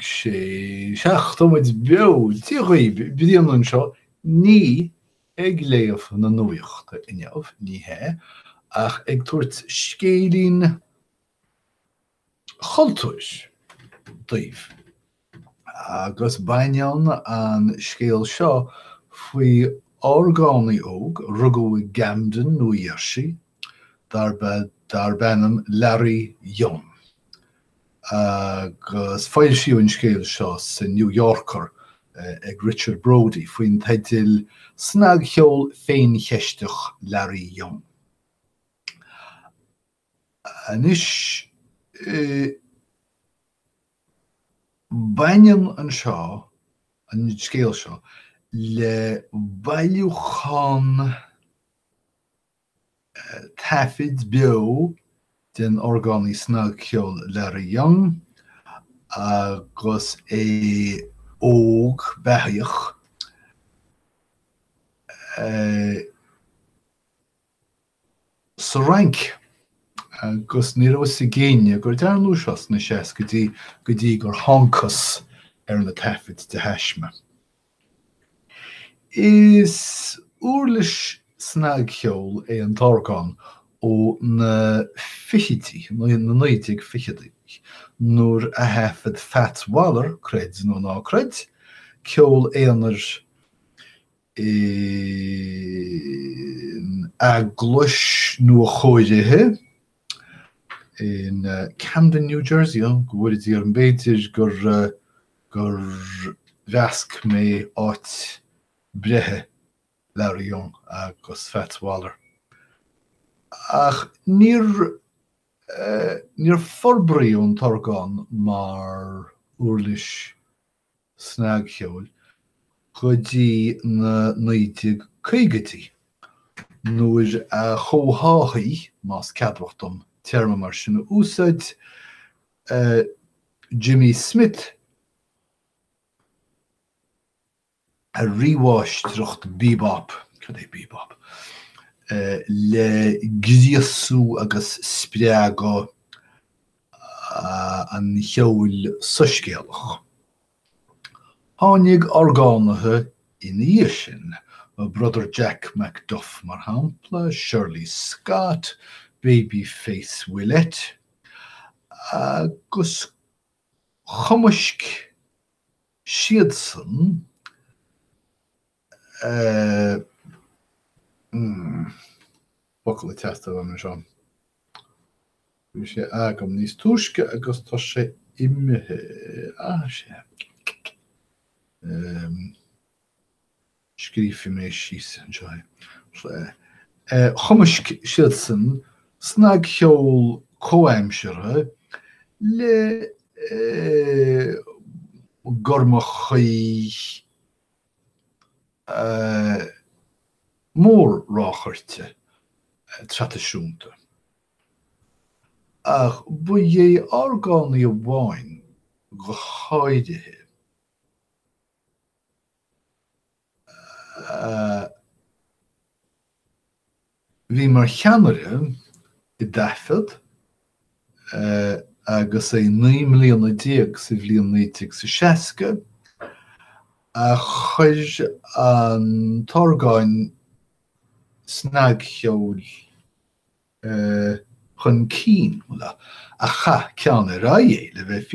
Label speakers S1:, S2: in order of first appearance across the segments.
S1: sé seachtamid beo tíghí bíon an seo ní ag léamh na nuíochta inneamh ní hé ach ag tuairt scéalaín chultúis daoibh. Agus baineann an scéal seo faoi orgánaí óg rugadh Camden nó Jersey dar bennam Larry Young. Agus fáil siú an scéal seo sa New Yorker ag Richard Brody faoin teitil Snag cheol féin cheisteach Larry Young. Anis baineann an seo, an scéal seo, le bailiúchan tafid beo den orgánaí Snag cheol Larry Young agus óg beithíoch sa rank agus ní raibh sa géine gur dearnú seos na seas go dtí gur tháincas na tafid de theisme. Is uirlis Snag cheol an tórgán ó na fichití, na naoitigh fichití, nuair a heafad Fats Waller, cred nó ná cred, ceol éonar a gluis nó a chóirithe in Camden, New Jersey, go bhfuil dtí ar an béidir gur bheasc mé áit brethe Larry Young agus Fats Waller. Ach níor forbraí ón tórgán mar uirlis Snag cheol go dtí na naoitigh cúigetí nuair a chomhtháchaí más ceadrochtam terma mar sin úsáid Jimmy Smith a ríháisteacht bebop, cad é bebop, le gríosú agus spreaga an cheol suscéalach. Tháinig orgánathe ina dhiaidh sin, Brother Jack McDuff mar shampla, Shirley Scott, Babyface Willett, agus chumaisc siad san bucail le teasta bhaim seo. Bhí sé agam níos túisce agus tá sé imithe sé. Scríofa mé síos an seo. Chumaisc siad san Snag cheol comhaimseartha le gormachaí mór rácharte tradiisiúnta. Ach bu é orgánaí amháin go háirithe bhí mar cheannaire I dafad agus é 9 milliún díag sa bhliain 1960 a chuir an tórgáin Snag cheol chun cín a cha ceann a ráé le bheith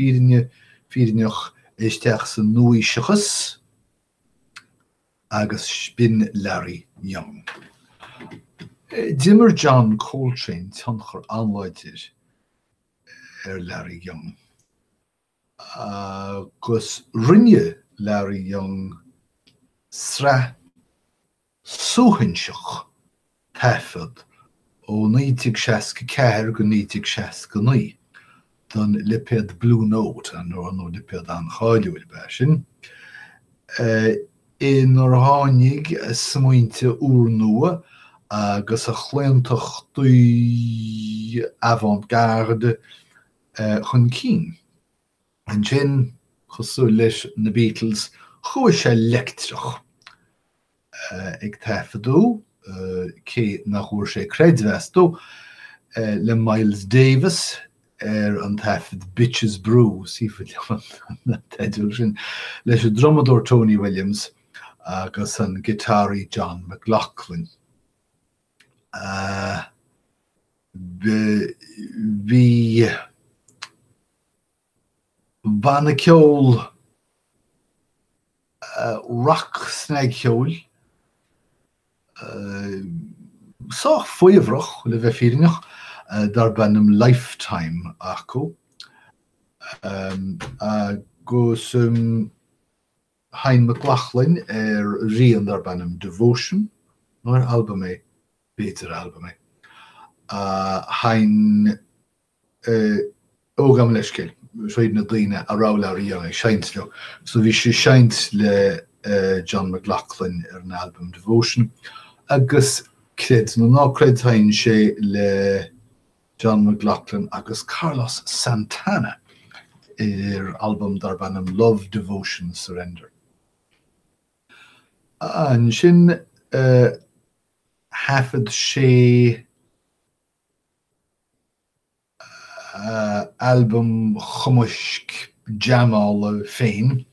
S1: fírineach isteach san nuaisiachas agus spin Larry Young. Dimmer John Coltrane tionchar anláidir Larry Young. Agus rinne Larry Young sra súhainseach tafad ó 1964 go 1969 don lipéad Blue Note an nó lipéad an cháiliúil sin. In ar tháinig smaointe úr nua agus a chléintach dú avant-garde chun cín. An sin chosú leis na Beatles chuaigh sé leictrach ag tafadú cé nach chuair sé creidmheastú le Miles Davis an taifid Bitches Brew, sífid na teidir sin, leis a drumador Tony Williams agus an guitárí John McLaughlin. Bhí bana ceol rock snag ceol soch foiimhrach le bheith fírinach dar bannam Lifetime acu agus Hein McLaughlin rian dar bannam Devotion nóir album é beter album é Hein ógam leiscéil Sweid na dlíine a ráláí an seint le so bhí sé seint le John McLaughlin an album Devotion agus cred nó nácred hain sé le John McLaughlin agus Carlos Santana album dar bannam Love, Devotion, Surrender. An sin hafid sé album chomuisk jamal féin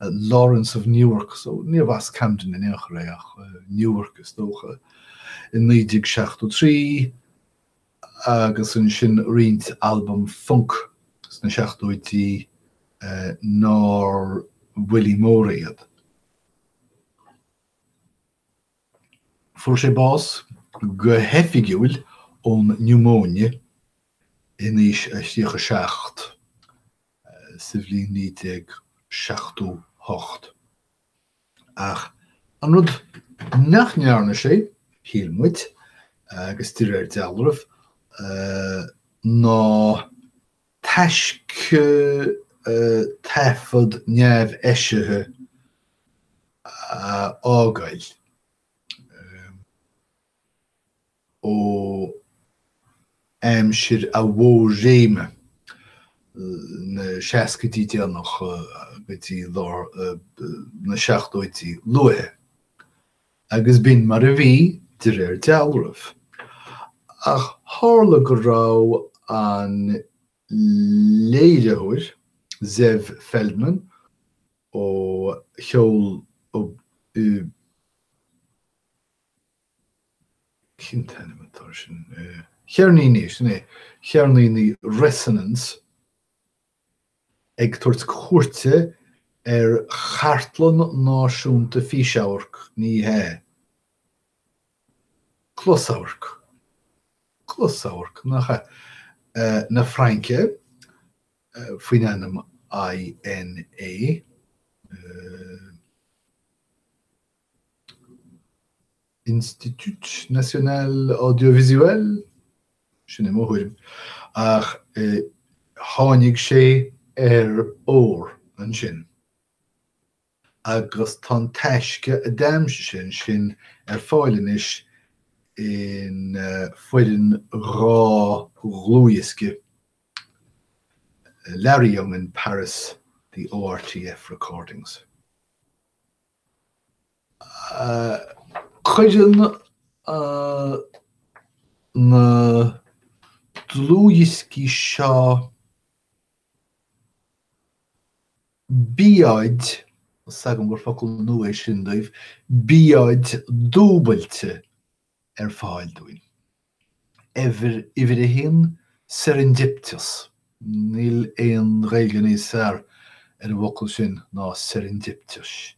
S1: Lawrence of Newark, so níor was Camden in éachreach Newark is dócha in 1963 agus an sin riint album Funk na 1980 nár Willie Morehead. Fuair sé bás go hefigiúil ón pneumonia inis stíocha seacht sa bhliain 1968. Ach an rud nachnearna sé hílmuid agus tíir dealrah ná taisk taifid neamh eisithe ágail ó aimsir a bhó réime na 60 déanach gotí lár na 70 luathe agus bin mar a bhí de réir dealrah ach tharla go rá an léireúir Zev Feldman ó cheol ó chearnaí Resonance ag tuairt cuairte chartlan náisiúnta físeabhar ní hé. Closábhar na Fraince faoin ainm INA Institut National Audiovisuel sin móthúim ach tháinig sé ór an sin agus tá taisce a daimse sin fáilenis in foiidir rá glúiasce Larry Young in Paris, the ORTF recordings. Chuideann na dlúiascí seo bíaid sagam gur focail nua sin daobh bíaid dúbailte fáil dúin. Ifir a hin serendipitous. Níl éon réige níos fearr a bhfocail sin ná serendipitous.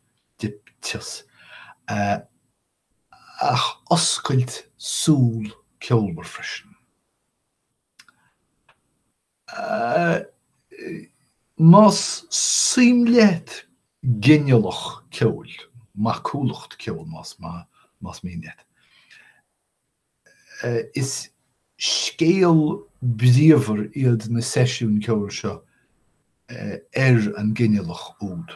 S1: Ach oscailt súl ceolmhar freisin. Más síimléit ginialach ceol, macúlacht ceol más míneat. Is scéal bríomhar iad na seisiún ceol seo an ginialach úd.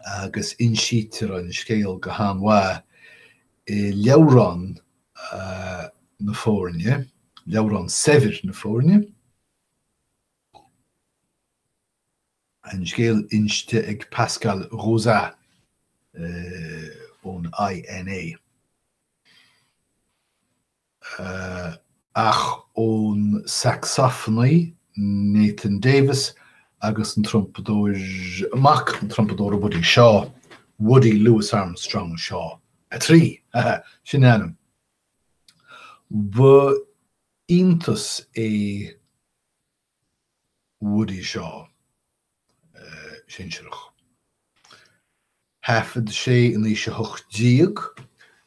S1: Agus insítar an scéal go hámhá leabhrán na Fórne, leabhrán Sever na Fórne, an scéal inste ag Pascal Rosa ón INA. ach ón saxophony Nathan Davis agus an trumpeter amach an trumpeter Woody Shaw, Woody Louis Armstrong Shaw. A trí sin anam. Ba intas é Woody Shaw sin seach. Hafad sé in ishe hoch diag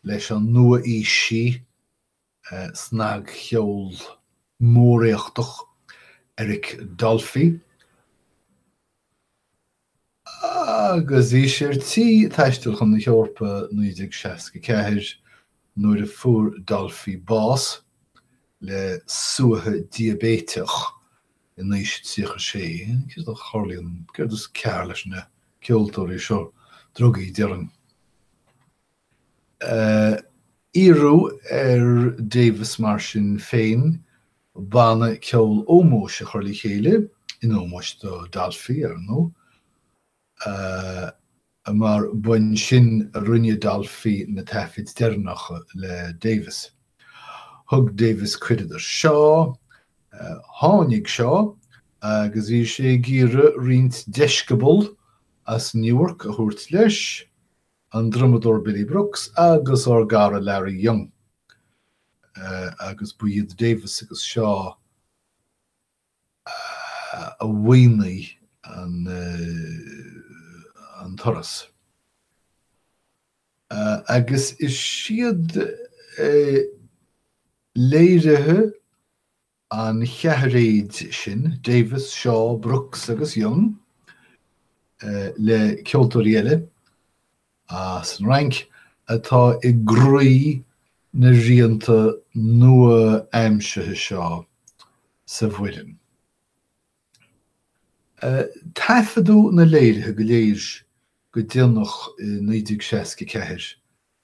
S1: leis an nua ishi snag cheol móréachtoch Eric Dolphy. Agus ishe tí taistil chun na Eorpa 1960 nuair a fuair Dolphy bás le suathe diabéiteach in ishe tíocha sé. Cos do chorlaíon, gur dus cear leis na ceoltóirí seo drogaí dearan. Iarú Davis mar sin féin bana ceol ómóis a chorlaí chéile in ómóis do Dolphy nó. Mar buin sin rinne Dolphy na taifid dearnacha le Davis. Thug Davis cuididir seo, tháinig seo, agus bhí sé gíre riint deiscebal as Newark a thuairt leis, an drummador Billy Brooks agus ar gara Larry Young. Agus buiad Davis agus seo a bhaoinaí an thoras. Agus is siad léirithe an cheathréid sin, Davis, Shaw, Brooks agus Young, le ceoltóirí eile as an rank atá i gcrúí na rianta nua aimsithe seo sa bhfuilim. Taifeadú na léirithe go léir go déanach 1964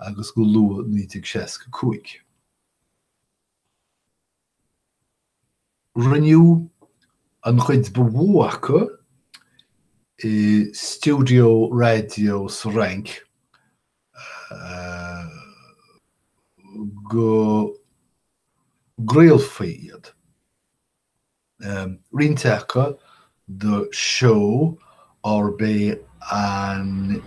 S1: agus go lua 1965. Rinneú an chuid bhuacha i studio radio sa rank go gréalfaí iad. Rinteacha the show ar bé an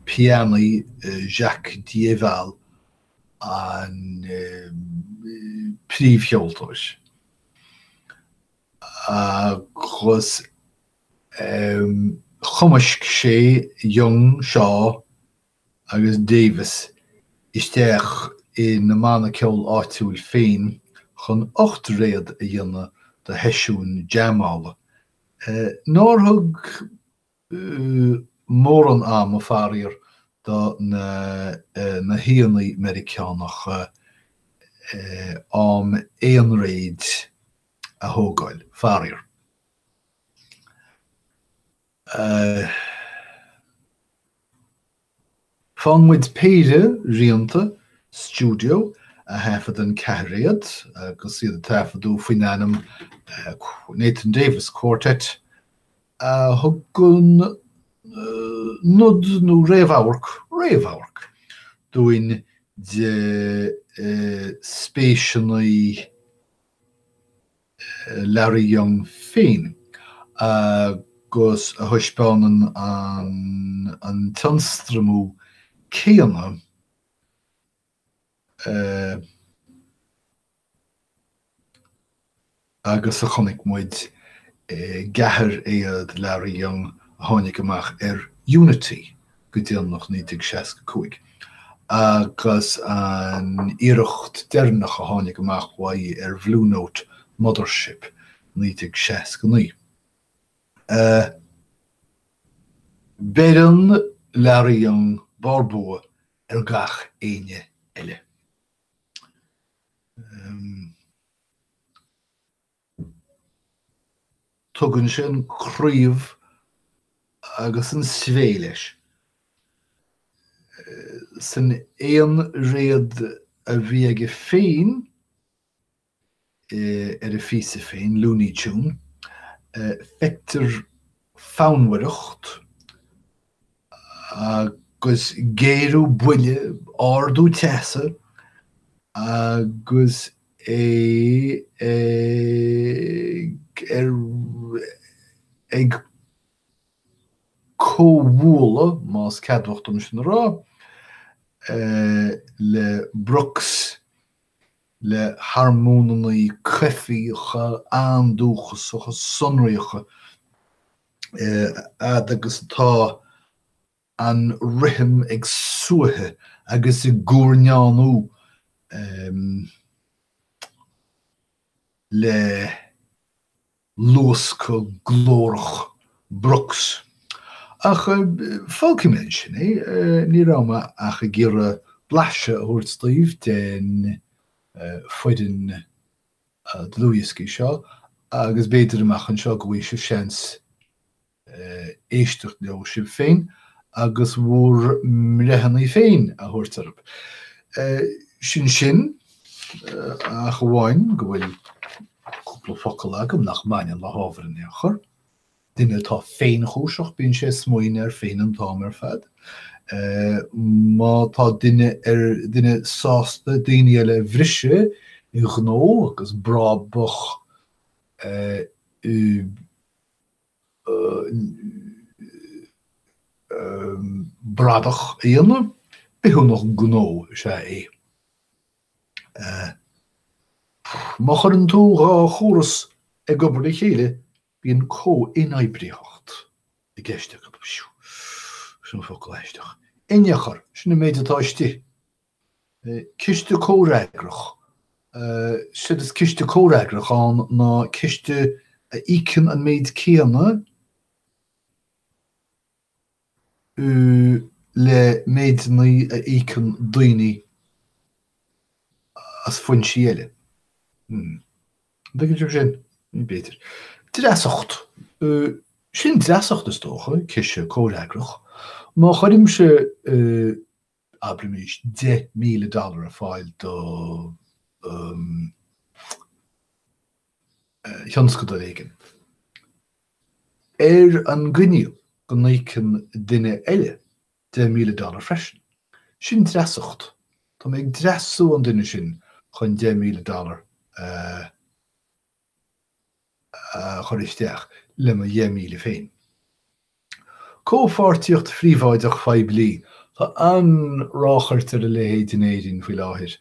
S1: piani Jacques Dieval an príomhcheoltóis. Agus chumasc sé Young, Shaw agus Davis isteach in na mana ceol áitiúil féin chun 8 réad a dhéanamh de heisiún jamála. Nóir thug mór an am a fáír do na híonaí Americánach am éon réad a thógáil fáír. Fanmuid péide rianta studio a hafad an ceithréad agus siad a taifeadú faoin anam Nathan Davis Quartet thugann nud nó réamhabharc doin de spéisiúnaí Larry Young féin agus a thuispáineann an tionstramú céanna agus a chonig muid gahar éad Larry Young a tháinig amach Unity go déanach 1965. Agus an iirecht dearnach a tháinig amach waí Blue Note Mothership 1969. Beireann Larry Young barbua gach éine eile. Tugann sin críomh agus an své leis. San éon réad a bhí aige féin ar a físa féin, Looney Tune, feictear fanmhaireacht agus géirú buile ardú teasa agus ag cóhúla más cadhachtam sin rá le Brooks le harmónaí crefiíocha andúchasacha sonraíocha agus tá an rithim ag suathe agus I gúrneanú le luasca glórach Brooks. Ach fágimid sin ní ráma ach a ggéire blaise a thuairt Steve den foiideann dlúiascaí seo agus béidir amach an seo go bhfuil sibh seans éisteach leo sibh féin agus bhfuair mreithanaí féin a thuairt arb. Sin a bháin go bhfuil cúpla focail agam nach maithneann le hábhar in chur. Duine tá féin chúiseach bíonn sé smaoine féin an tám fad. Má tá duine sásta daoine eile bhrise I gnó agus brábach bradach éana beú nach gnó sé Má chur an tú chóras ag gobar chéile bíon có inaibriíocht I gceiste go sin focail éisteach. Inechar sinna méid atáistí. Ciste córáigrach. Siad is ciste córáigrach an ná ciste a ícin an méid céanna le méid ní a ícin daoine as foinsí eile. Begin sin ní béidir. Dreasacht. Sin dreasacht is tócha, ciste córáigrach. Má chuidim se abrimís $10,000 a fáil do thionscad a réigen. An gcuinniú go naicin duine eile $10,000 freisin. Sin dreasacht. Tá méid dreasú an duine sin chun $10,000 choristeach le ma $10,000 féin. Cópháirtíocht phríomháideach feidh bliain. Tá an ráchairt ar a léhéid in éidirn faoi láthir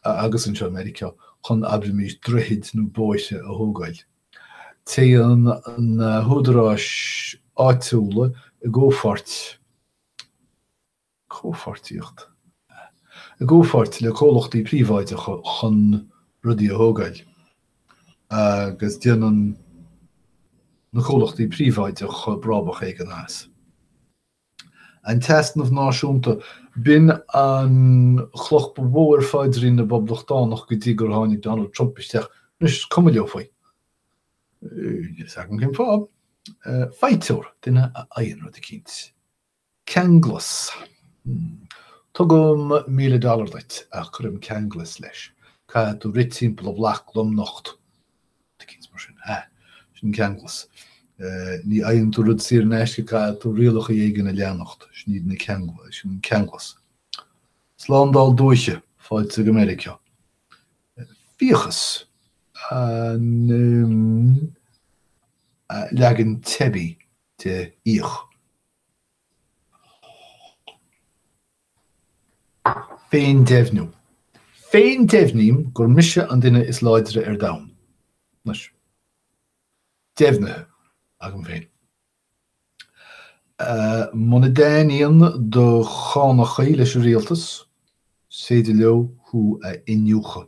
S1: agus an seo America chun abrimís droichead nó bóise a thógáil. Té an thudaráis áitiúla a cópháirtíocht. A ggópháirt le cólachtaí phríomháideach chun rudaí a thógáil. Agus déanann na cólachtaí phríomháideach brábach ag an áas. An testanmh náisiúnta bin an chloch bhór fáidirí na boblachtánaach go dtí gur tháinig Donald Trump isteach nus cuma leo faoi. Ní sagam cin fáb. Feitiúr duine a aon rud a cínt. Ceanglas. Tugam $1,000 leit a churim ceanglas leis. Ca tú rit timpeall a bhlach lom nocht. Tá cíns mar sin. Sin ceanglas. Ní aon tú rud sír neisce ca tú rialach a dhéigean a leannacht. Sníad na sin ceanglas. Slándal dúise fáid sa America. Fíochas leagan tebi de íoch. Féin devnú. Féin devním gur mise an duine is láidre ar dam. Nus. Devnithe agam féin. Muna daíonn do chánachaí leis a rialtas séidir leo thu a inniucha.